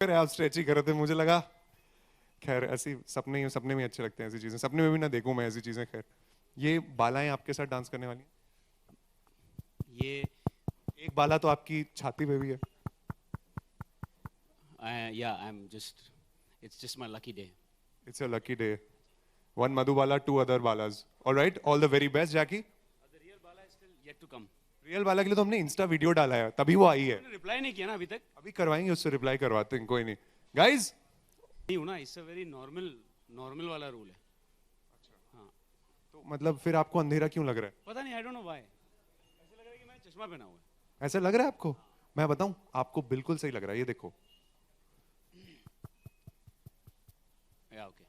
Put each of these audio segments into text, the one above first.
फिर आप स्ट्रेच ही कर रहे थे, मुझे लगा खैर ऐसी सपने में अच्छे लगते हैं ऐसी चीजें, सपने में भी ना देखूं मैं ऐसी चीजें। खैर ये बालाएं आपके साथ डांस करने वाली हैं? ये एक बाला तो आपकी छाती पे भी है। yeah, it's just my lucky day. It's a lucky day. One Madhubala, two other balas. All right, all the very best, Jackie. The real bala is still yet to come. Real Bala के लिए तो हमने Insta video डाला है, तभी वो आई है। Reply नहीं किया ना अभी तक। अभी करवाएंगे उससे, रिप्लाई करवाते हैं, कोई नहीं। गाइज नहीं हूँ ना, इससे वेरी नॉर्मल वाला रूल है। अच्छा हाँ, तो मतलब फिर आपको अंधेरा क्यों लग रहा है? पता नहीं, आई डोंट नो व्हाई, ऐसा लग रहा है कि मैं चश्मा पहना हुआ है। ऐसा लग रहा है आपको? मैं बताऊं, आपको बिल्कुल सही लग रहा है, ये देखो। या ओके।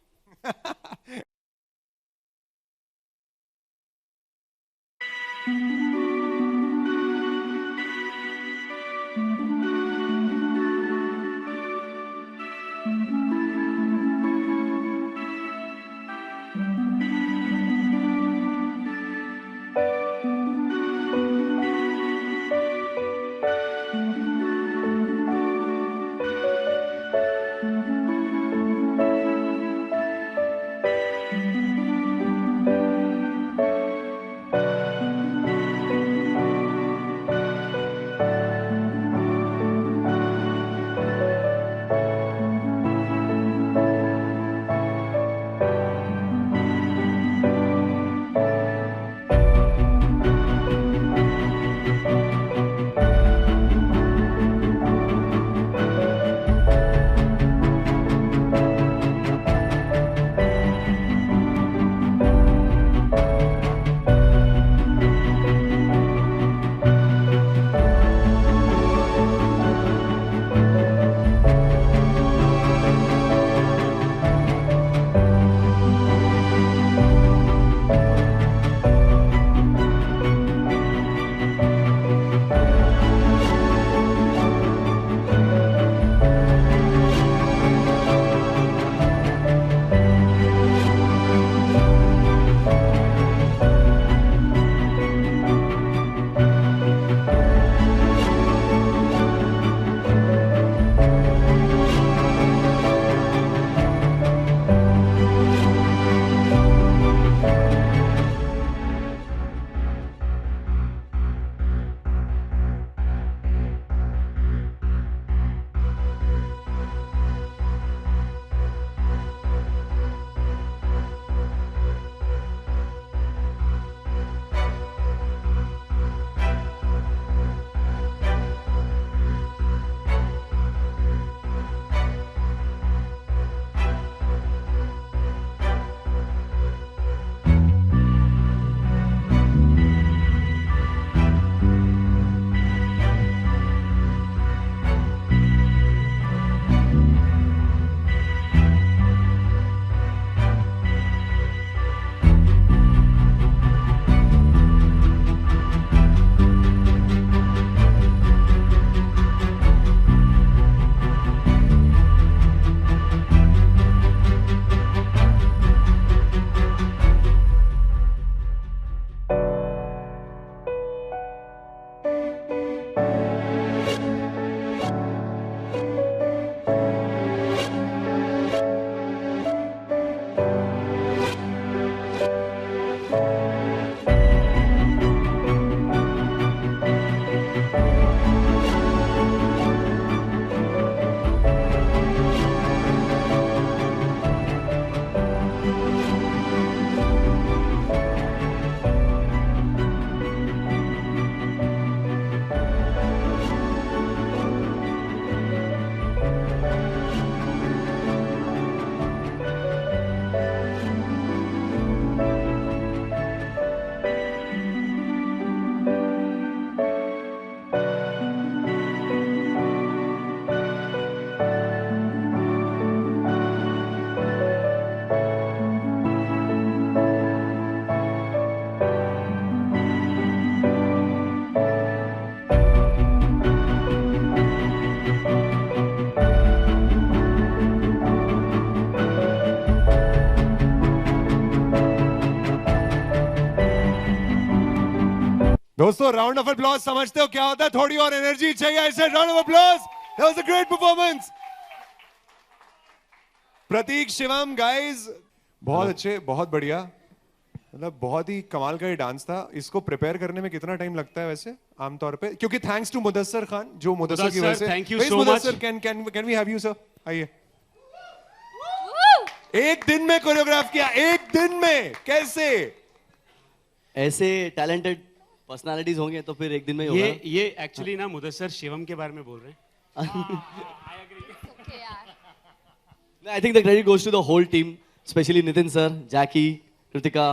दोस्तों राउंड ऑफ अप्लॉज समझते हो क्या होता है? थोड़ी और एनर्जी चाहिए, ऐसे round of applause. That was a great performance. Prateek, Shivam, guys, बहुत अच्छे, बहुत बढ़िया, मतलब बहुत ही कमाल का ये डांस था। इसको प्रिपेयर करने में कितना टाइम लगता है वैसे आमतौर पे? क्योंकि थैंक्स टू मुदस्सर खान, जो मुदस्सर की वजह मुदस्सर, से। thank you Where is so Mudassar? much. Can we have you sir? आइए। एक दिन में कोरियोग्राफ किया, एक दिन में, कैसे? ऐसे टैलेंटेड पर्सनालिटीज होंगे तो फिर एक दिन में ही होगा ये एक्चुअली ना मुदस्सर शिवम के बारे में बोल रहे हैं। Okay, यार. ना। I think the credit goes to the whole team, specially Nitin sir, Jackky, Kritika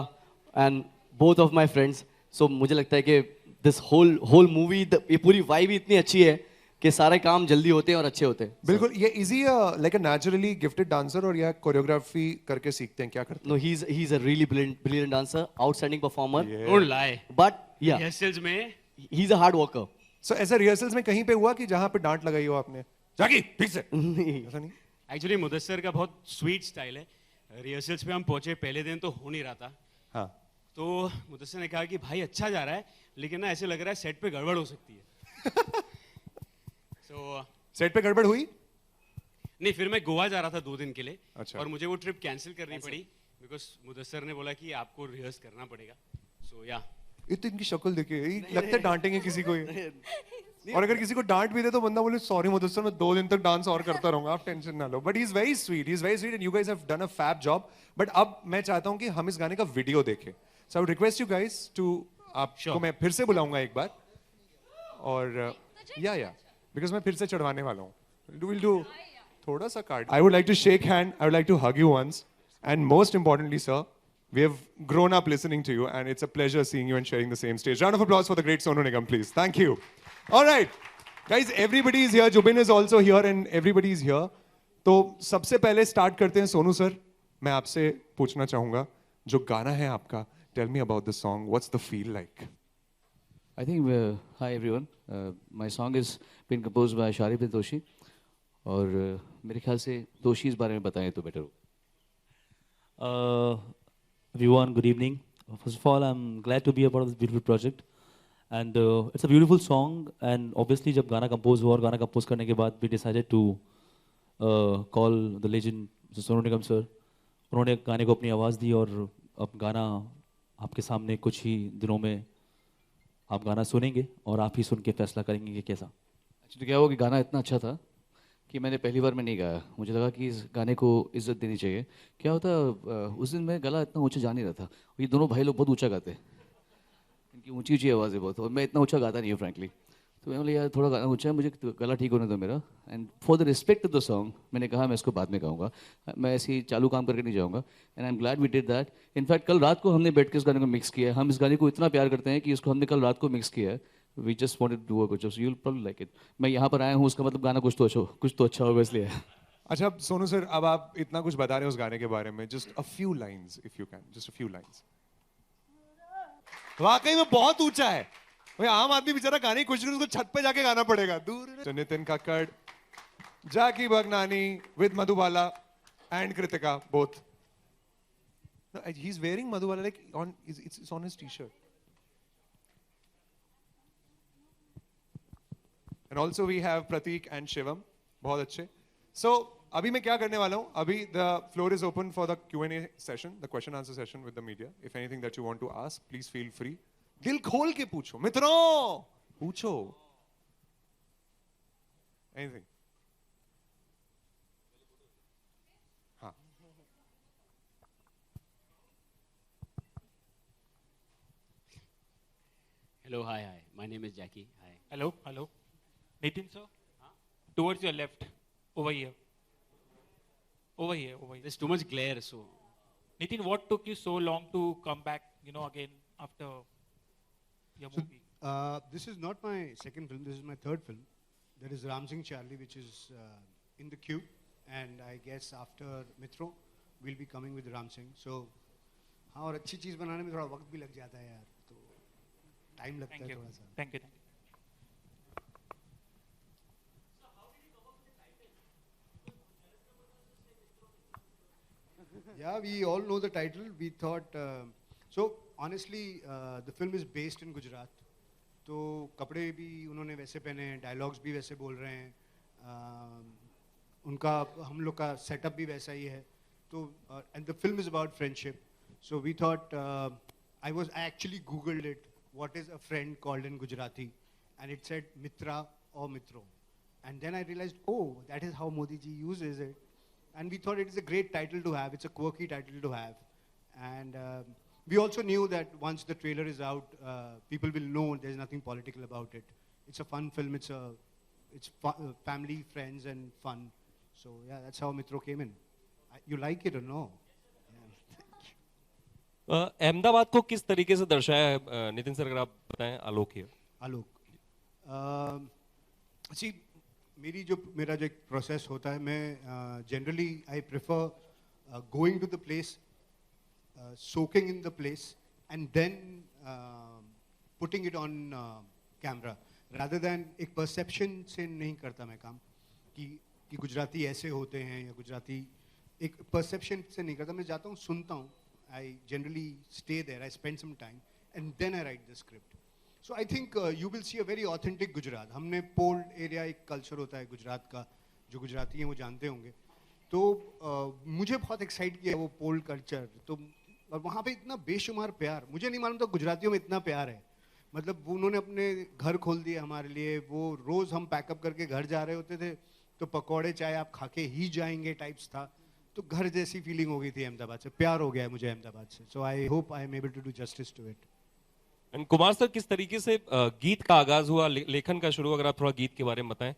and both of my friends. So मुझे लगता है कि दिस होल मूवी, ये पूरी वाइब ही इतनी अच्छी है कि सारे काम जल्दी होते हैं और अच्छे होते हैं। बिल्कुल। ये is he like a naturally gifted dancer, और या कोरियोग्राफी करके सीखते हैं, क्या करते no, he is a really brilliant dancer, outstanding performer, don't lie, but yeah rehearsals में he is a hard worker. So ऐसा रिहर्सल्स में कहीं पे हुआ कि जहां पे डांट लगाई हो आपने, जाकी ठीक से? ऐसा नहीं? एक्चुअली मुदस्सर का बहुत स्वीट स्टाइल है। रिहर्सल्स पे हम पहुंचे, पहले दिन तो हो नहीं रहा था, हाँ। तो मुदस्सर ने कहा कि भाई अच्छा जा रहा है, लेकिन ना ऐसे लग रहा है सेट पे गड़बड़ हो सकती है। सो सेट पे गड़बड़ हुई? नहीं, फिर मैं गोवा जा रहा था 2 दिन के लिए। अच्छा। और मुझे वो ट्रिप कैंसिल करनी पड़ी बिकॉज मुदस्सर ने बोला कि आपको रिहर्स करना पड़ेगा। सो या इतनी इनकी शक्ल देखिए, लगता है डांटेंगे किसी को ये। और अगर किसी को डांट भी दे तो बंदा बोले सॉरी मुदस्सर, मैं 2 दिन तक डांस और करता रहूंगा, आप टेंशन ना लो। But he is very sweet, he is very sweet and you guys have done a fab job. But अब मैं चाहता हूं कि हम इस गाने का वीडियो देखें। So I would request you guys to, आपको Sure. मैं फिर से बुलाऊंगा एक बार, और या बिकॉज मैं फिर से चढ़वाने वाला हूं। विल डू थोड़ा सा card. I would like to shake hand, I would like to hug you once, and most importantly sir, we have grown up listening to you and it's a pleasure seeing you and sharing the same stage. Round of applause for the great Sonu Nigam, please. Thank you. All right. Guys, everybody is here. Jubin is also here and everybody is here. तो सबसे पहले start करते हैं Sonu sir. मैं आपसे पूछना चाहूंगा, जो गाना है आपका, tell me about the song, what's the feel like? I think, hi everyone. My song is been composed by Sharipit Doshi. और मेरे ख्याल से दोषी इस बारे में बताएं तो बेटर हो। Everyone, good evening. First of all, I'm glad to be a part of this beautiful project, and it's a beautiful song. And obviously, जब गाना compose हुआ और गाना compose करने के बाद, we decided to call the legend Sonu Nigam sir. उन्होंने गाने को अपनी आवाज़ दी और अब गाना आपके सामने कुछ ही दिनों में आप गाना सुनेंगे और आप ही सुन के फैसला करेंगे कि कैसा। एक्चुअली क्या हुआ कि गाना इतना अच्छा था कि मैंने पहली बार में नहीं गाया। मुझे लगा कि इस गाने को इज्जत देनी चाहिए। क्या होता, उस दिन मैं गला इतना ऊंचा जा नहीं रहा था। ये दोनों भाई लोग बहुत ऊंचा गाते हैं, इनकी ऊंची ऊंची आवाज़ है बहुत, और मैं इतना ऊंचा गाता नहीं हूँ फ्रैंकली। तो मैंने बोला यार थोड़ा गाना ऊंचा है, मुझे गला ठीक होने दो मेरा। And for the respect of the song मैंने कहा मैं इसको बाद में गाऊंगा, मैं ऐसे ही चालू काम करके नहीं जाऊँगा। And I am glad we did that. In fact कल रात को हमने बैठ के इस गाने को मिक्स किया है। हम इस गाने को इतना प्यार करते हैं कि इसको हमने कल रात को मिक्स किया है। We just wanted to do a good job, you will probably like it. मैं यहाँ पर आया हूँ, उसका मतलब गाना कुछ तो अच्छा होगा इसलिए। अच्छा सोनू सर, अब आप इतना कुछ बता रहे हो उस गाने के बारे में, just a few lines if you can, just a few lines. वाकई में बहुत ऊंचा है भाई, आम आदमी बेचारा गाने ही कुछ नहीं, उसको छत पे जाके गाना पड़ेगा। दूर तो Nitin Kakkar, Jackky Bhagnani with Madhubala and Kritika both. He is wearing Madhubala like on, it's on his T-shirt. And also we have Prateek and Shivam, बहुत अच्छे। सो अभी मैं क्या करने वाला हूं, अभी the floor is open for the Q&A session, the question answer session with the media. If anything that you want to ask, please feel free. दिल खोल के पूछो मित्रों, पूछो एनीथिंग। हाँ, hello, hi hi, my name is Jackky. Hi. Hello, hello. Nitin sir? Towards your left. Over here. Over here, over here. There's too much glare, so Nitin, what took you so long to come back, again after your movie? This is not my second film. This is my third film. That is Ram Singh Charlie, which is in the queue. And I guess after Mitro, we'll be coming with Ram Singh. So, हाँ, और अच्छी चीज़ बनाने में थोड़ा वक्त भी लग जाता है यार, तो टाइम लगता Thank है you. थोड़ा सा। Thank you. Thank you. Yeah, we all know the title. We thought, so honestly, the film is based in Gujarat. तो कपड़े भी उन्होंने वैसे पहने हैं, डायलॉग्स भी वैसे बोल रहे हैं, उनका हम लोग का सेटअप भी वैसा ही है। So, and the film is about friendship. So we thought, I actually Googled it, what is a friend called in Gujarati? And it said Mitra or Mitro. And then I realized, oh, that is how Modi ji uses it. And we thought it is a great title to have. It's a quirky title to have. And we also knew that once the trailer is out, people will know there's nothing political about it. It's a fun film. It's family, friends, and fun. So yeah, that's how Mitro came in. You like it or no? Ahmedabad को किस तरीके से दर्शाया है Nitin sir, अगर आप बताएं आलोक here. Alok, see, मेरा जो एक प्रोसेस होता है, मैं generally I prefer going to the place, soaking in the place, and then putting it on camera, rather than एक perception से नहीं करता मैं काम कि गुजराती ऐसे होते हैं या गुजराती, एक perception से नहीं करता. मैं जाता हूँ, सुनता हूँ. I generally stay there, I spend some time, and then I write the script. So I think you will see a very authentic Gujarat. हमने पोल्ड एरिया, एक कल्चर होता है गुजरात का, जो गुजराती हैं वो जानते होंगे. तो मुझे बहुत एक्साइट किया वो पोल्ड कल्चर. तो और वहाँ पे इतना बेशुमार प्यार, मुझे नहीं मालूम था गुजरातियों में इतना प्यार है. मतलब उन्होंने अपने घर खोल दिए हमारे लिए. वो रोज़ हम पैकअप करके घर जा रहे होते थे तो पकौड़े चाय आप खा के ही जाएंगे टाइप्स था. तो घर जैसी फीलिंग हो गई थी अहमदाबाद से. प्यार हो गया है मुझे अहमदाबाद से. So I hope I am able to do justice to it. And Kumar sir, किस तरीके से गीत का आगाज हुआ, लेखन का शुरू, अगर आप थोड़ा गीत के बारे में बताएं.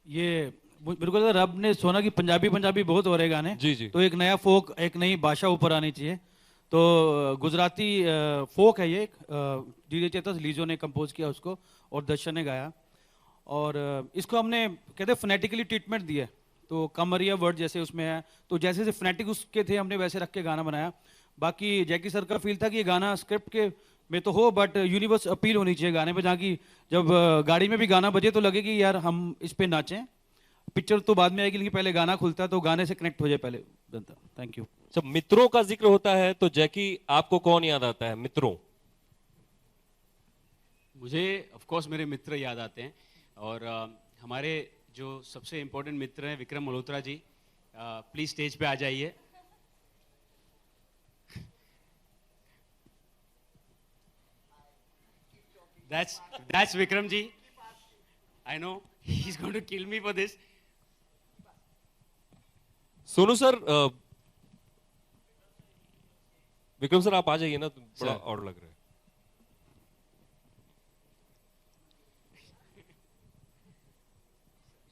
ये बिल्कुल रब ने सोना की पंजाबी बहुत हो रहे गाने. जी जी. तो एक नया फोक, एक नई भाषा ऊपर आनी चाहिए. तो गुजराती फोक है ये. डीजे चेतस लीजो ने कंपोज किया उसको और दर्शन ने गाया. और इसको हमने कहते फोनेटिकली ट्रीटमेंट दिया. तो कमरिया वर्ड जैसे उसमें है, तो जैसे जैसे फोनेटिक उसके थे हमने वैसे रख के गाना बनाया. बाकी जैकी सर का फील था कि ये गाना स्क्रिप्ट के में तो हो, बट यूनिवर्स अपील होनी चाहिए गाने पे, जहाँ की जब गाड़ी में भी गाना बजे तो लगे कि यार हम इस पे नाचें. पिक्चर तो बाद में आएगी, लेकिन पहले गाना खुलता है तो गाने से कनेक्ट हो जाए पहले जनता. Thank you. जब मित्रों का जिक्र होता है तो जैकी आपको कौन याद आता है? मित्रों, मुझे ऑफ कोर्स मेरे मित्र याद आते हैं. और हमारे जो सबसे इम्पोर्टेंट मित्र हैं विक्रम मल्होत्रा जी, प्लीज स्टेज पे आ जाइए. That's Vikram ji. I know he's going to kill me for this. Sonu sir, Vikram sir आप आ जाइए ना, तो बड़ा और लग रहा है.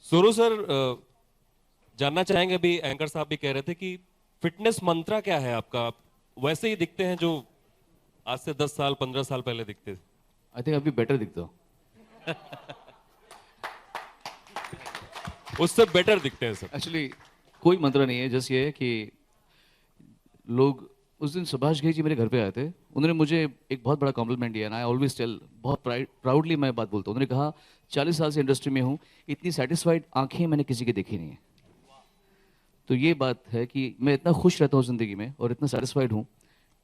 सोनू सर, जानना चाहेंगे, अभी एंकर साहब भी कह रहे थे कि फिटनेस मंत्रा क्या है आपका? आप वैसे ही दिखते हैं जो आज से 10 साल 15 साल पहले दिखते थे. आई थिंक अभी बेटर दिखता हूँ. उससे बेटर दिखते हैं सर. एक्चुअली कोई मंत्र नहीं है, जस्ट ये है कि लोग, उस दिन सुभाष घई जी मेरे घर पे आए थे. उन्होंने मुझे एक बहुत बड़ा कॉम्प्लीमेंट दिया. आई ऑलवेज टेल, बहुत प्राउडली मैं बात बोलता हूँ. उन्होंने कहा 40 साल से इंडस्ट्री में हूँ, इतनी सेटिस्फाइड आंखें मैंने किसी की देखी नहीं है. तो ये बात है कि मैं इतना खुश रहता हूँ ज़िंदगी में और इतना सेटिस्फाइड हूँ.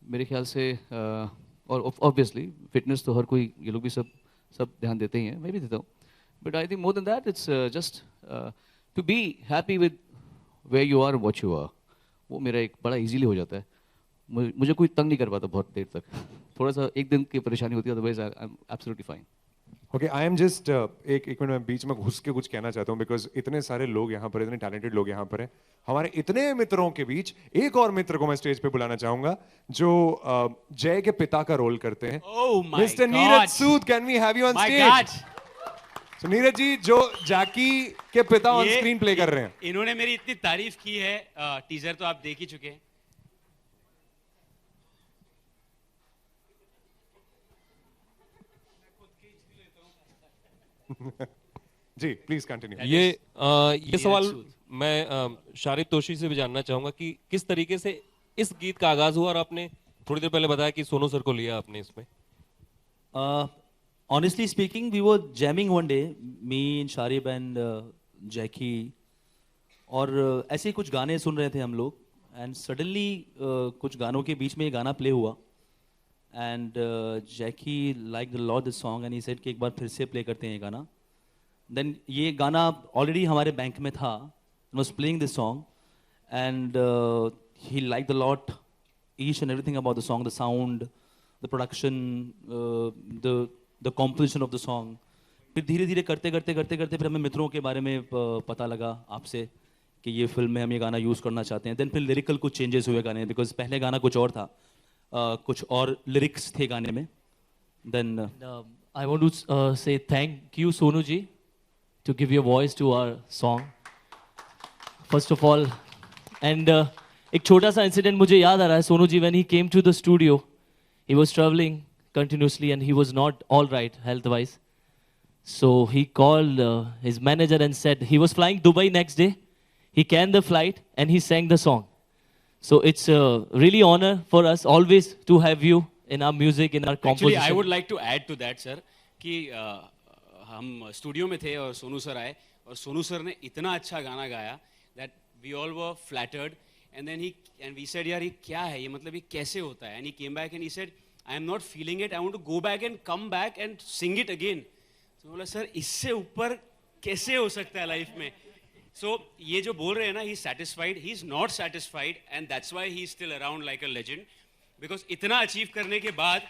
मेरे ख्याल से और ऑब्वियसली फिटनेस तो हर कोई, ये लोग भी सब ध्यान देते ही हैं, मैं भी देता हूँ. But I think more than that it's just to be happy with where you are, what you are. वो मेरा एक बड़ा इजीली हो जाता है. मुझे कोई तंग नहीं कर पाता बहुत देर तक. थोड़ा सा एक दिन की परेशानी होती है, otherwise I am absolutely fine. Okay, I am just एक मिनट में बीच में घुस के कुछ कहना चाहता हूँ, बिकॉज इतने सारे लोग यहाँ पर, इतने टैलेंटेड लोग यहाँ पर हैं. हमारे इतने मित्रों के बीच एक और मित्र को मैं स्टेज पे बुलाना चाहूंगा जो जय के पिता का रोल करते हैं. Mister Neeraj Sood, can we have you on stage? So, Neeraj ji जो जैकी के पिता ऑन स्क्रीन प्ले कर रहे हैं. इन्होंने मेरी इतनी तारीफ की है, टीजर तो आप देख ही चुके हैं. जी प्लीज कंटिन्यू. ये सवाल मैं शारिद तोशी से भी जानना चाहूंगा कि किस तरीके से इस गीत का आगाज हुआ, और आपने थोड़ी देर पहले बताया कि सोनू सर को लिया आपने इसमें. Honestly speaking, we were jamming one day, me and Sharib and Jackie, और ऐसे ही कुछ गाने सुन रहे थे हम लोग. एंड सडनली कुछ गानों के बीच में ये गाना प्ले हुआ. And Jackie like the lot this song and he said कि एक बार फिर से प्ले करते हैं ये गाना. देन ये गाना ऑलरेडी हमारे बैंक में था, and was playing this song, and he liked a lot each and everything about the song, the sound, the production, the composition of the song. फिर धीरे धीरे करते करते करते करते फिर हमें मित्रों के बारे में पता लगा आपसे कि ये फिल्म में हम ये गाना यूज़ करना चाहते हैं. देन फिर लिरिकल कुछ चेंजेस हुए गाने, बिकॉज पहले गाना कुछ और था, कुछ और लिरिक्स थे गाने में. Then I want to say thank you, Sonu ji, to give your voice to our song. First of all, and एक छोटा सा इंसिडेंट मुझे याद आ रहा है. Sonu ji, when he came to the studio, he was traveling continuously and he was not all right health wise. So he called his manager and said he was flying Dubai next day. He canned the flight and he sang the song. So it's a really honor for us always to have you in our music, in our composition. Actually, I would like to add to that, sir, कि हम studio में थे और Sonu sir आए और Sonu sir ने इतना अच्छा गाना गाया that we all were flattered, and then we said, यार ये क्या है, ये मतलब ये कैसे होता है? And he came back and he said, I am not feeling it. I want to go back and come back and sing it again. So बोला सर इससे ऊपर कैसे हो सकता है लाइफ में? So ये जो बोल रहे हैं ना, he is satisfied. He is not satisfied, and that's why he is still around like a legend. Because इतना achieve करने के बाद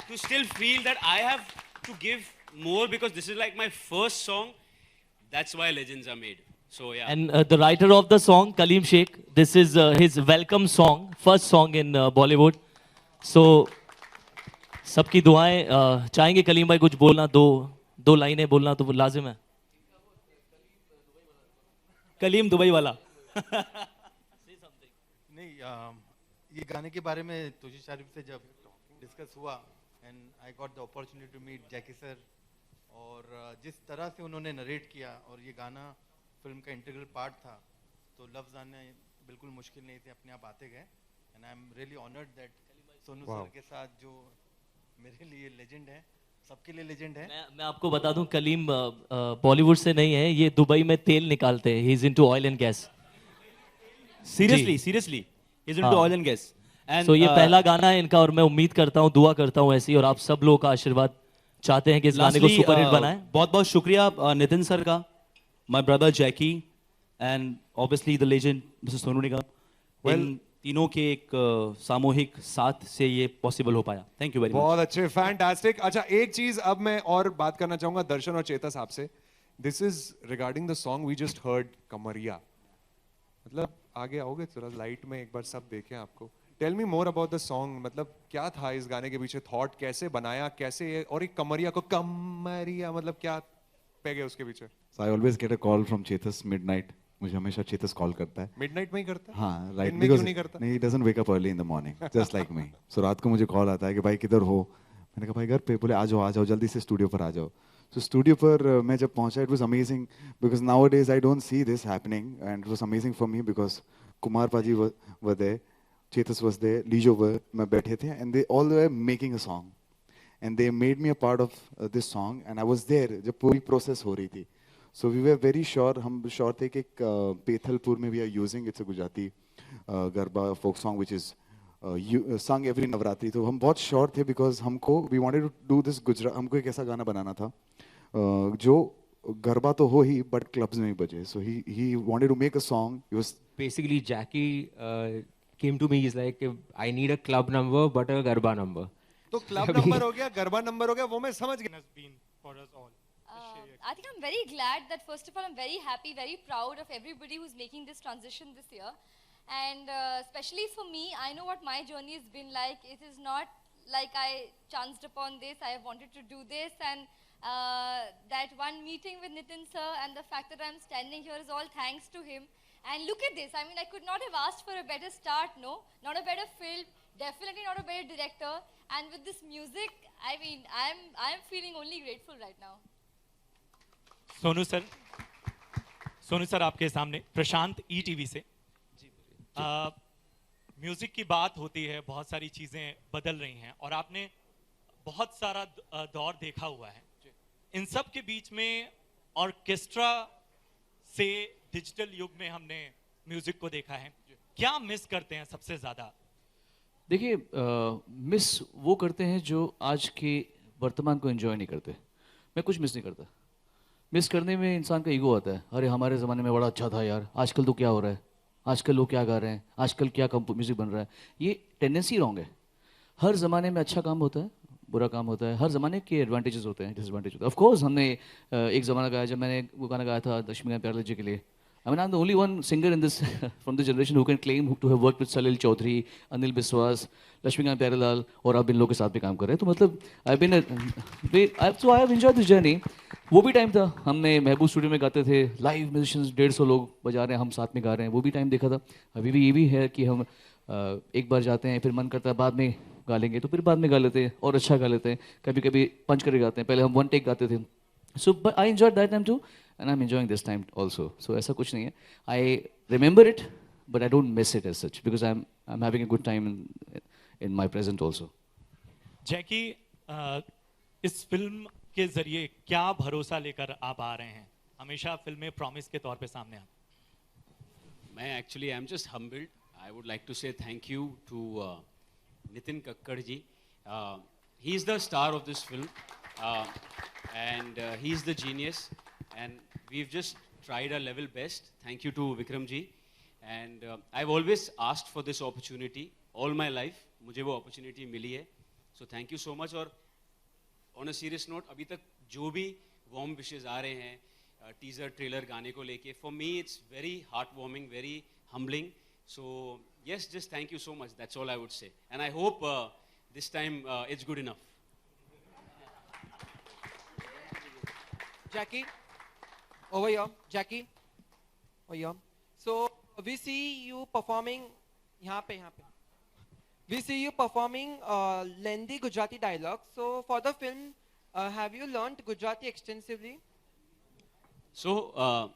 to still feel that I have to give more because this is like my first song. That's why legends are made. So yeah. And the writer of the song, Kaleem Sheikh, this is his welcome song, first song in Bollywood. So सबकी दुआएं, चाहेंगे कलीम भाई कुछ बोलना, दो लाइनें बोलना तो लाजिम है. कलीम दुबई वाला. नहीं, ये गाने के बारे में तुझे शारिफ से जब डिस्कस हुआ and I got the opportunity to meet Jackie sir, और जिस तरह से उन्होंने नरेट किया और ये गाना फिल्म का इंटीग्रल पार्ट था, तो लफ्ज़ आने बिल्कुल मुश्किल नहीं थे, अपने आप आते गए. And I am really honoured that Sonu sir के साथ जो मेरे लिए लेजेंड है, सबके लिए लेजेंड है. मैं आपको बता दूं, कलीम बॉलीवुड से नहीं है, ये दुबई में तेल निकालते हैं. He is into oil and gas. Seriously is into oil and gas. So ये पहला गाना है इनका और मैं उम्मीद करता हूँ, दुआ करता हूँ ऐसी, और आप सब लोगों का आशीर्वाद चाहते हैं कि इस गाने को सुपरहिट बनाएं. बहुत बहुत शुक्रिया नितिन सर का, my brother Jackky, and obviously the legend mister Sonu Nigam. इन तीनों के एक सामूहिक साथ से ये पॉसिबल हो पाया. Thank you very much. बहुत अच्छे, फैंटास्टिक. अच्छा, एक चीज अब मैं और बात करना चाहूंगा दर्शन और चेतस आपसे. This is regarding the song we just heard, Kamariya. मतलब आगे आओगे थोड़ा लाइट में, एक बार सब देखें आपको. Tell me more about the song. मतलब क्या था इस गाने के पीछे, थॉट कैसे बनाया, कैसे ये, और एक कमरिया को कमरिया मतलब क्या पे गए उसके पीछे? So I always get a call from Chetas midnight. मुझे हमेशा चेतस कॉल करता है. मिडनाइट में ही करता है? हाँ, राइट. बिकॉज़ नहीं करता. नहीं, he doesn't wake up early in the morning, just like me. So रात को मुझे कॉल आता है कि भाई किधर हो. मैंने कहा भाई घर पे. बोले आ जाओ जल्दी से स्टूडियो पर आ जाओ. So स्टूडियो पर मैं जब पहुंचा, it was amazing because nowadays I don't see this happening, and it was amazing for me because Kumar पाजी were there, Chetas was there, Lijo were, मैं बैठे थे, and they all were making a song, and they made me a part of this song, and I was there जब पूरी process हो रही थी. So we were very sure, हम sure थे कि पेथलपुर में we are using, it's a Gujarati garba folk song which is sung every Navratri. तो हम बहुत sure थे because हमको we wanted to do this Gujarat, हमको एक ऐसा गाना बनाना था जो गरबा तो हो ही but clubs में भी बजे. So he wanted to make a song. He was basically Jackie came to me. He's like, I need a club number but a garba number. तो क्लब नंबर हो गया, गरबा नंबर हो गया, वो मैं समझ गया. I think I'm very glad that first of all I'm very happy, very proud of everybody who's making this transition this year, and especially for me, I know what my journey has been like. It is not like I chanced upon this. I have wanted to do this, and that one meeting with Nitin sir and the fact that I'm standing here is all thanks to him. And look at this. I mean, I could not have asked for a better start. No, not a better film. Definitely not a better director. And with this music, I mean, I'm feeling only grateful right now. Sonu sir आपके सामने प्रशांत ETV से. Music की बात होती है, बहुत सारी चीजें बदल रही हैं और आपने बहुत सारा दौर देखा हुआ है. इन सब के बीच में ऑर्केस्ट्रा से डिजिटल युग में हमने म्यूजिक को देखा है. क्या मिस करते हैं सबसे ज्यादा? देखिए, मिस वो करते हैं जो आज के वर्तमान को एंजॉय नहीं करते. मैं कुछ मिस नहीं करता. मिस करने में इंसान का ईगो आता है, अरे हमारे ज़माने में बड़ा अच्छा था यार, आजकल तो क्या हो रहा है, आजकल लोग क्या गा रहे हैं, आजकल क्या म्यूज़िक बन रहा है। ये टेंडेंसी रॉन्ग है। हर ज़माने में अच्छा काम होता है, बुरा काम होता है, हर ज़माने के एडवांटेजेस होते हैं, डिसएडवांटेज होते हैं। ऑफ कोर्स हमने एक ज़माना गाया, जब मैंने वो गाना गाया था लक्ष्मीकांत प्यारेलाल जी के लिए, I mean, I'm the only one singer in this from this generation who can claim to have worked with Salil Chaudhary, Anil Biswas, Lakshmikant Pyarelal, और आप इन लोगों के साथ भी काम कर रहे हैं। तो मतलब so I have enjoyed this journey. वो भी टाइम था, हमने महबूब स्टूडियो में गाते थे, लाइव म्यूजिशियंस 150 लोग बजा रहे हैं, हम साथ में गा रहे हैं, वो भी टाइम देखा था। अभी भी ये भी है कि हम एक बार जाते हैं, फिर मन करता है बाद में गा लेंगे, तो फिर बाद में गा लेते हैं और अच्छा गा लेते हैं। कभी कभी पंच करके गाते हैं, पहले हम 1 टेक गाते थे। So but I enjoyed that time too, and I'm enjoying this time also. So ऐसा कुछ नहीं है. I remember it, but I don't miss it as such because I'm having a good time in my present also. जैकी, इस film के जरिए क्या भरोसा लेकर आप आ रहे हैं? हमेशा फिल्में प्रॉमिस के तौर पे सामने आती। मैं actually I am just humbled. I would like to say thank you to Nitin Kakkar ji. He is the star of this film. And he's the genius, and we've just tried our level best. Thank you to Vikram ji, and I've always asked for this opportunity all my life. मुझे वो opportunity मिली है, so thank you so much. और on a serious note, अभी तक जो भी warm wishes आ रहे हैं, teaser, trailer गाने को लेके, for me it's very heartwarming, very humbling. So yes, just thank you so much. That's all I would say, and I hope this time it's good enough. Jackie, over here. Jackie, over here. So we see you performing. यहाँ पे. We see you performing lengthy Gujarati dialogues. So for the film, have you learnt Gujarati extensively? So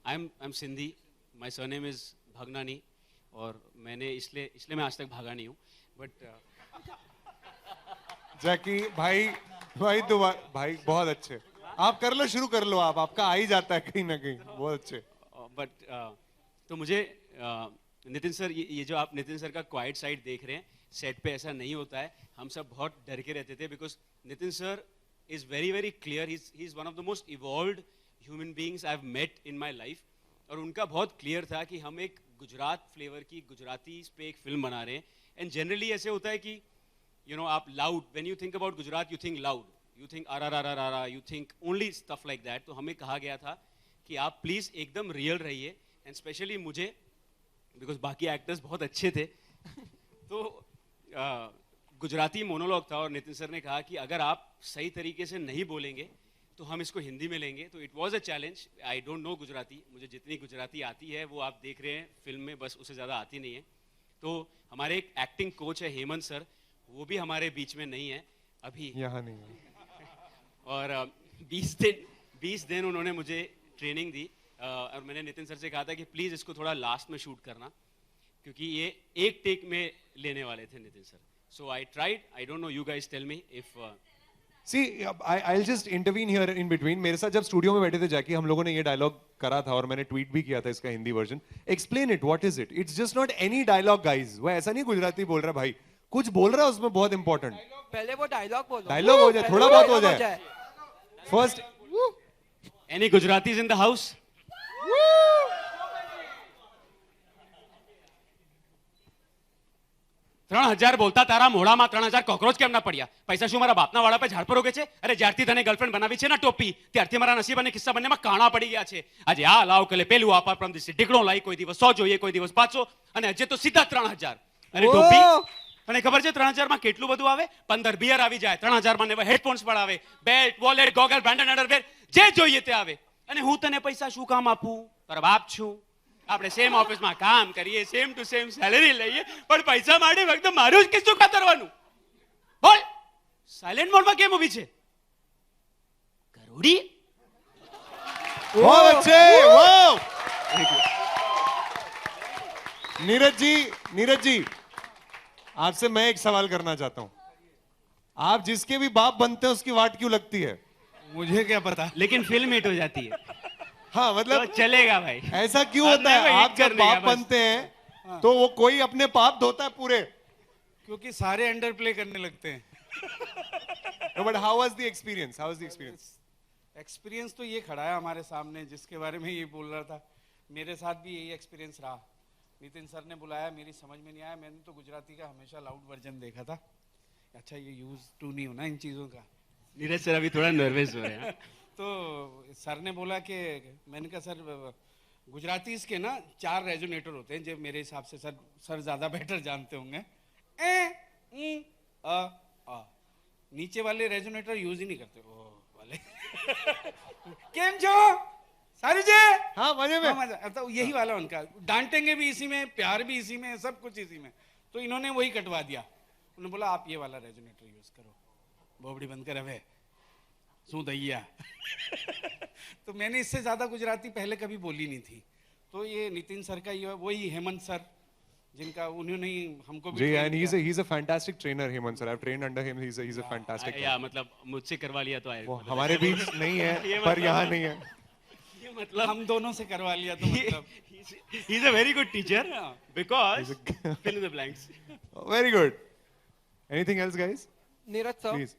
I'm Sindhi. My surname is Bhagnani. और मैंने इसलिए मैं आज तक भागा नहीं हूँ. But जैकी भाई भाई बहुत अच्छे. आप कर लो, शुरू कर लो. आपका आ ही जाता है कहीं ना कहीं. बहुत अच्छे. बट तो मुझे नितिन सर, ये जो आप नितिन सर का क्वाइट साइड देख रहे हैं, सेट पे ऐसा नहीं होता है. हम सब बहुत डर के रहते थे because Nitin sir is very very clear. He is one of the most evolved human beings I have met in my life. और उनका बहुत क्लियर था कि हम एक गुजरात फ्लेवर की गुजराती पे एक फिल्म बना रहे हैं. एंड जनरली ऐसे होता है कि आप loud, when you think about Gujarat, you think loud, you think RRRRR, you think only stuff like that. तो हमें कहा गया था कि आप प्लीज एकदम रियल रहिए. एंड स्पेशली मुझे, बिकॉज बाकी एक्टर्स बहुत अच्छे थे, तो गुजराती मोनोलॉग था और नितिन सर ने कहा कि अगर आप सही तरीके से नहीं बोलेंगे तो हम इसको हिंदी में लेंगे. तो it was a challenge. I don't no Gujarati. मुझे जितनी गुजराती आती है वो आप देख रहे हैं फिल्म में, बस उससे ज़्यादा आती नहीं है. तो हमारे एक एक्टिंग कोच है हेमंत सर, वो भी हमारे बीच में नहीं है अभी, यहाँ नहीं है. और 20 दिन उन्होंने मुझे ट्रेनिंग दी. और मैंने नितिन सर से कहा था कि प्लीज इसको थोड़ा लास्ट में शूट करना, क्योंकि ये एक टेक में लेने वाले थे Nitin sir. So I tried. I don't know, you guys tell me if. See, I'll just intervene here in between. मेरे साथ जब स्टूडियो में बैठे थे जैकी, हम लोगों ने ये डायलॉग करा था और मैंने ट्वीट भी किया था इसका Hindi version. Explain it, what is it? It's just not any dialogue guys. वो ऐसा नहीं गुजराती बोल रहा भाई, कुछ बोल रहा है उसमें बहुत इंपॉर्टेंट. पहले वो डायलॉग बोलो. डायलॉग हो जाए, थोड़ा बहुत हो जाए. First, any Gujaratis in the house? $3000 બોલતા તારા મોઢામાં 3000 કોકરોચ કેમ ના પડ્યા? પૈસા શું મારા બાપના વાળા પર ઝાડ પર ઉગે છે? અરે જ્યારથી તને ગર્લફ્રેન્ડ બનાવી છે ના ટોપી, ત્યારથી મારા નસીબ અને કિસ્સા બંનેમાં કાણા પડી ગયા છે. આજે આ લાવ કલે પેલું આપા પ્રમ દિવસે ઢીકણો લાઈ, કોઈ દિવસ 100 જોઈએ, કોઈ દિવસ 500, અને આજે તો સીધા 3000. અરે ટોપી, તને ખબર છે 3000 માં કેટલું બધું આવે? 15 બિયર આવી જાય 3000 માં, ને હેડફોન્સ પણ આવે, belt, wallet, goggle, branded underwear, જે જોઈએ તે આવે. અને હું તને પૈસા શું કામ આપું? તારા બાપ છું. આપણે સેમ ઓફિસમાં કામ કરીએ, સેમ ટુ સેમ સેલેરી લઈએ, પણ પૈસા માટે ફક્ત મારું જ કિસ્સું કાતરવાનું. બોલ, સાયલેન્ટ મોડમાં કેમ ઊભી છે? ગરુડી. बहुत अच्छे. वाओ. नीरज जी, आपसे मैं एक सवाल करना चाहता हूं. आप जिसके भी बाप बनते हैं उसकी वाट क्यों लगती है? मुझे क्या पता, लेकिन फिल्म हिट हो जाती है. हाँ, मतलब तो चलेगा भाई. ऐसा क्यों होता है? आप जब बाप बनते हैं तो वो कोई अपने पाप धोता है पूरे, क्योंकि सारे अंडर प्ले करने लगते हैं. No, but how was the experience? Experience तो ये खड़ा है हमारे सामने जिसके बारे में ये बोल रहा था, मेरे साथ भी यही एक्सपीरियंस रहा। नितिन सर ने बुलाया, मेरी समझ में नहीं आया, मैंने तो गुजराती का हमेशा लाउड वर्जन देखा था। अच्छा ये यूज टू नहीं होना इन चीज़ों का। नीरज सर अभी थोड़ा नर्वस हो रहे हैं। तो सर ने बोला कि, मैंने कहा सर गुजरातीज के ना 4 रेजोनेटर होते हैं, जो मेरे हिसाब से सर ज़्यादा बेटर जानते होंगे। ए, अ। नीचे वाले रेजोनेटर यूज ही नहीं करते, ओ वाले। केम छो सारी जे? हाँ मजे में। मजा तो यही वाला उनका, डांटेंगे भी इसी में, प्यार भी इसी में, सब कुछ इसी में। तो इन्होंने वही कटवा दिया। उन्होंने बोला आप ये वाला रेजोनेटर यूज करो, बोबड़ी बंद कर हवे सू दैया। तो मैंने इससे ज्यादा गुजराती पहले कभी बोली नहीं थी। तो ये नितिन सर का ये वही हेमंत सर जिनका उन्होंने ही हमको भी जी, and he's a fantastic trainer, Hemant sir. I've trained under him. He's a fantastic. या मतलब मुझसे करवा लिया तो वो हमारे बीच नहीं है, पर यहाँ नहीं है। ये मतलब हम दोनों से करवा लिया तो मतलब he's a very good teacher because fill in the blanks. Very good. Anything else, guys? Neeraj sir, Please.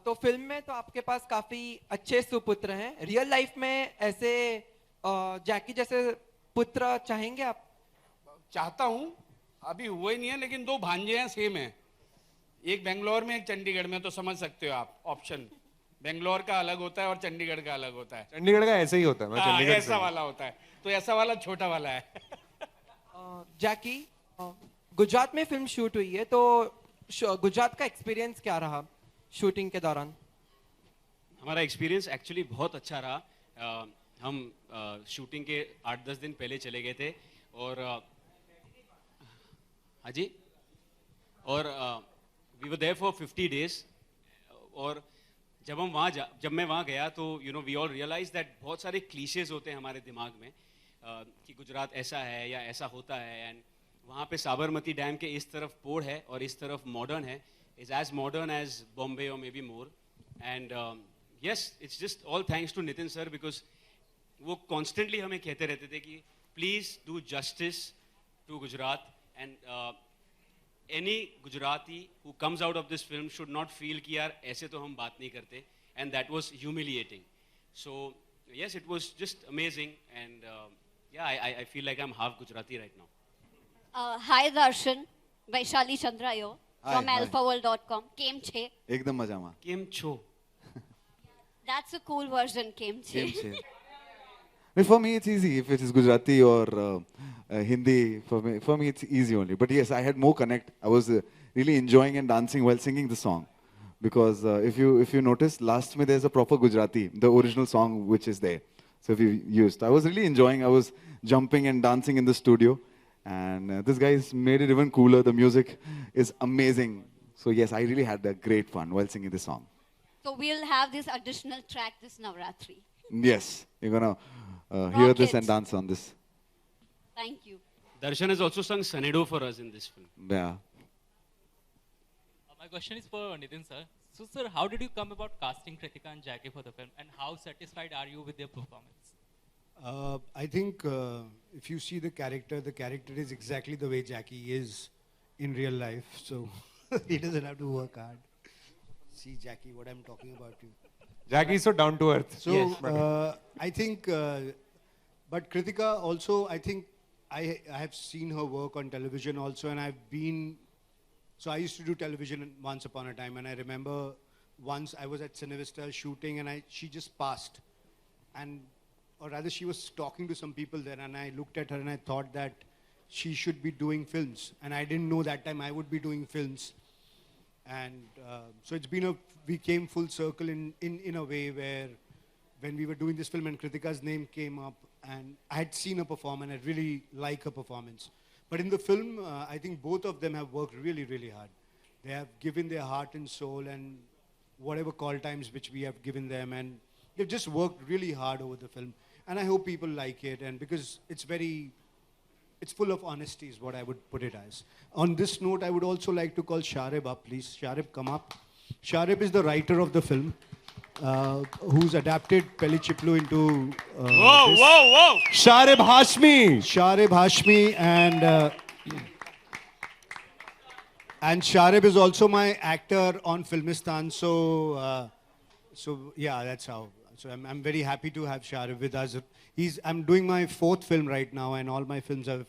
तो फिल्म में तो आपके पास काफी अच्छे सुपुत्र हैं। रियल लाइफ में ऐसे जैकी जैसे पुत्र चाहेंगे आप? चाहता हूँ, अभी हुआ ही नहीं है, लेकिन 2 भांजे हैं सेम है, एक बेंगलोर में एक चंडीगढ़ में। तो समझ सकते हो आप ऑप्शन, बेंगलोर का अलग होता है और चंडीगढ़ का अलग होता है। चंडीगढ़ का ऐसे ही होता है, मैं चंडीगढ़ से ऐसा वाला होता है, तो ऐसा वाला छोटा वाला है। जैकी, गुजरात में फिल्म शूट हुई है, तो गुजरात का एक्सपीरियंस क्या रहा शूटिंग के दौरान? हमारा एक्सपीरियंस एक्चुअली बहुत अच्छा रहा। हम शूटिंग के 8-10 दिन पहले चले गए थे और हाँ जी, और we were there for 50 days। और जब मैं वहाँ गया तो वी ऑल रियलाइज दैट बहुत सारे क्लीशेज होते हैं हमारे दिमाग में कि गुजरात ऐसा है या ऐसा होता है। एंड वहाँ पे साबरमती डैम के इस तरफ पोड़ है और इस तरफ मॉडर्न है, is as modern as Bombay और may be more. And yes, it's just all thanks to Nitin sir, because वो कॉन्स्टेंटली हमें कहते रहते थे कि please do justice to Gujarat and any Gujarati who comes out of this film should not feel कि यार ऐसे तो हम बात नहीं करते, and that was humiliating. So yes, it was just amazing, and yeah, I feel like I'm half Gujarati right now. Hi Darshan, Vaishali Chandrayo from hi. alphaworld.com. Kem che? एकदम मजामा. Kem cho? That's a cool version, Kem che. Kem che. For me, it's easy. If it is Gujarati or Hindi, for me, it's easy only. But yes, I had more connect. I was really enjoying and dancing while singing the song, because if you notice, last में there's a proper Gujarati, the original song which is there. So if you used, I was really enjoying. I was jumping and dancing in the studio, and this guy's made it even cooler. The music is amazing. So yes, I really had a great fun while singing the song. So we'll have this additional track this Navratri. Yes, you're gonna hear this and dance on this. Thank you. Darshan has also sung Sanedo for us in this film. Yeah. My question is for Nitin sir. So sir, how did you come about casting Kritika and Jackie for the film, and how satisfied are you with their performance? I think if you see the character is exactly the way Jackie is in real life. So he doesn't have to work hard. See Jackie, what I'm talking about you. Jackie is so down to earth. So Yes. I think, but Kritika also, I think I have seen her work on television also, and I've been, so I used to do television once upon a time, and I remember once I was at Cinevista shooting, and she just passed, and or rather she was talking to some people there, and I looked at her and I thought that she should be doing films, and I didn't know that time I would be doing films. And so it's been we came full circle in a way where when we were doing this film and Kritika's name came up, and I had seen her perform and I really like her performance. But in the film, I think both of them have worked really, really hard. They have given their heart and soul and whatever call times which we have given them, and they've just worked really hard over the film. And I hope people like it, and because it's full of honesty is what I would put it as. On this note, I would also like to call Sharib up, please. Sharib, come up. Sharib is the writer of the film, who's adapted Peli Chiplu into... whoa! Sharib Hashmi! Sharib Hashmi, and Sharib is also my actor on Filmistan, so yeah, that's how. So I'm very happy to have Sharif with us. I'm doing my 4th film right now, and all my films have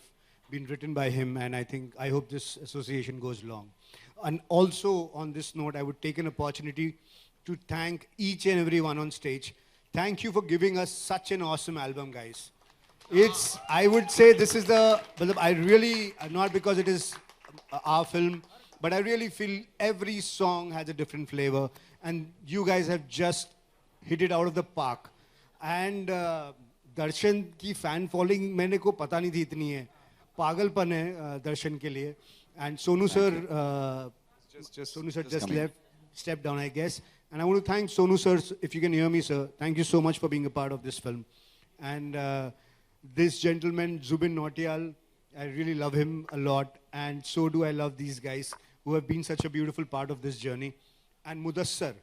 been written by him, and I hope this association goes long. And also, on this note, I would take an opportunity to thank each and every one on stage. Thank you for giving us such an awesome album, guys. I would say this is I really, not because it is our film, but I really feel every song has a different flavor, and you guys have just hit it out of the park. And दर्शन की fan following मैंने को पता नहीं थी इतनी है, पागलपन है दर्शन के लिए. And Sonu sir, Sonu sir just stepped down, I guess. And I want to thank Sonu sir, if you can hear me, sir. Thank you so much for being a part of this film. And this gentleman, Zubin Nautiyal, I really love him a lot. And so do I love these guys who have been such a beautiful part of this journey. And Mudassar,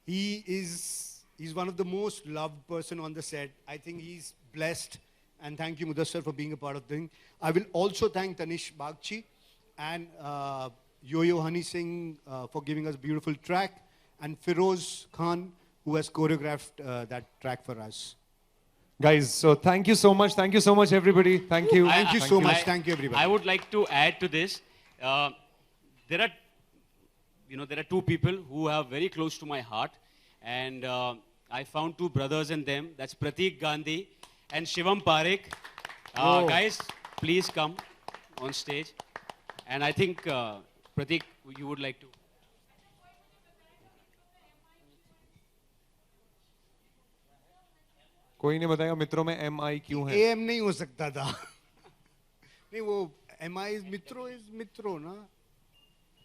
he's one of the most loved person on the set. I think he's blessed. And thank you, Mudassar, for being a part of the thing. I will also thank Tanish Bagchi and Yo-Yo Honey Singh for giving us a beautiful track, and Firoz Khan, who has choreographed that track for us. Guys, so thank you so much. Thank you so much, everybody. Thank you. Thank you so much. Thank you, everybody. I would like to add to this. There are two people who are very close to my heart, and I found 2 brothers in them. That's Pratik Gandhi and Shivam Parekh. Guys, please come on stage. And I think, Pratik, you would like to. कोई नहीं बताएगा मित्रों में MI क्यों है? AM नहीं हो सकता था. नहीं वो MI is Mitro ना.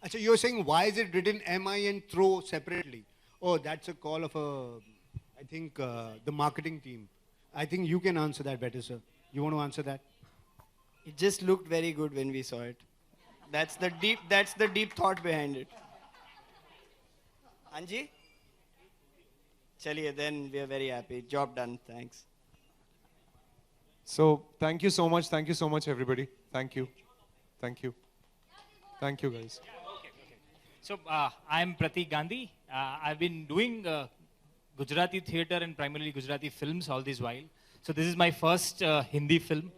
अच्छा, you're saying why is it written MI and throw separately? Oh, that's a call of I think the marketing team. I think you can answer that better, sir. You want to answer that? It just looked very good when we saw it. That's the deep thought behind it. Anji? Chaliye, then we are very happy. Job done. Thanks. So thank you so much. Thank you so much, everybody. Thank you. Thank you. Thank you, guys. So I'm Pratik Gandhi. I've been doing Gujarati theatre and primarily Gujarati films all this while. So this is my first Hindi film.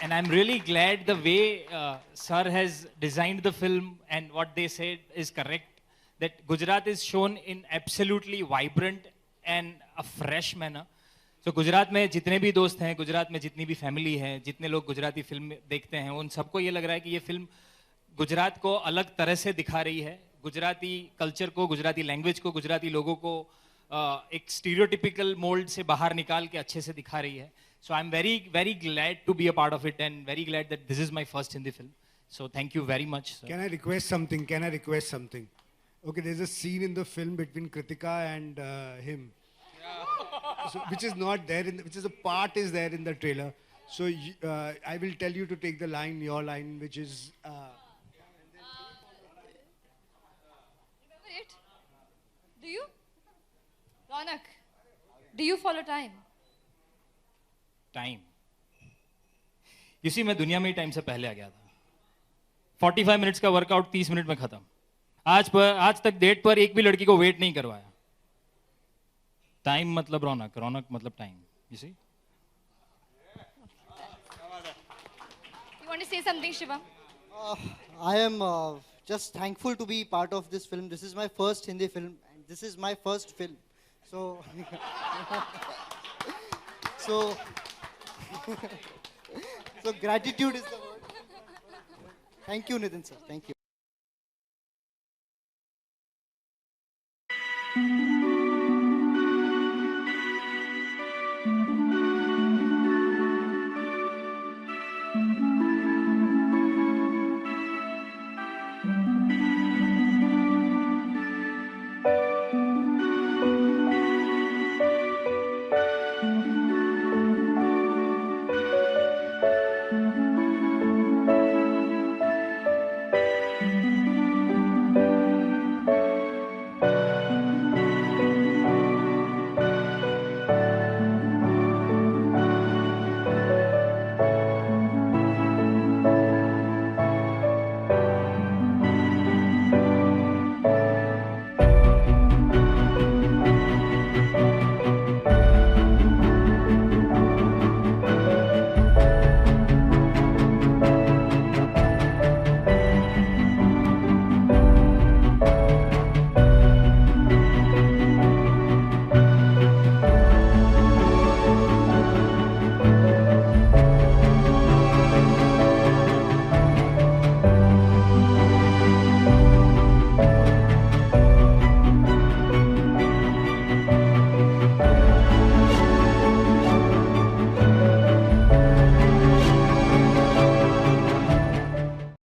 And I'm really glad the way Sir has designed the film and what they said is correct. That Gujarat is shown in absolutely vibrant and a fresh manner. So Gujarat में जितने भी दोस्त हैं, गुजरात में जितनी भी family है, जितने लोग गुजराती फिल्म देखते हैं, उन सबको ये लग रहा है कि ये फिल्म गुजरात को अलग तरह से दिखा रही है. गुजराती कल्चर को, गुजराती लैंग्वेज को, गुजराती लोगों को एक स्टीरियोटिपिकल मोल्ड से बाहर निकाल के अच्छे से दिखा रही है. So I'm very glad to be a part of it and very glad that this is my first Hindi film. So thank you very much, sir. Can I request something? Okay, there's a scene in the film between Kritika and him, so, which is not there which is a part is there in the trailer. So I will tell you to take your line, which is. Remember it? Do you? Ronak, do you follow time? Time मैं दुनिया में ही time से पहले आ गया था. 45 minutes का workout 30 minute में खत्म. आज तक डेट पर एक भी लड़की को वेट नहीं करवाया. टाइम मतलब रौनक, रौनक मतलब time. You see? You want to say something, Shivam? I am just thankful to be part of this film. This is my first Hindi film, and this is my first film. So, so gratitude is the word. Thank you, Nitin sir. Thank you.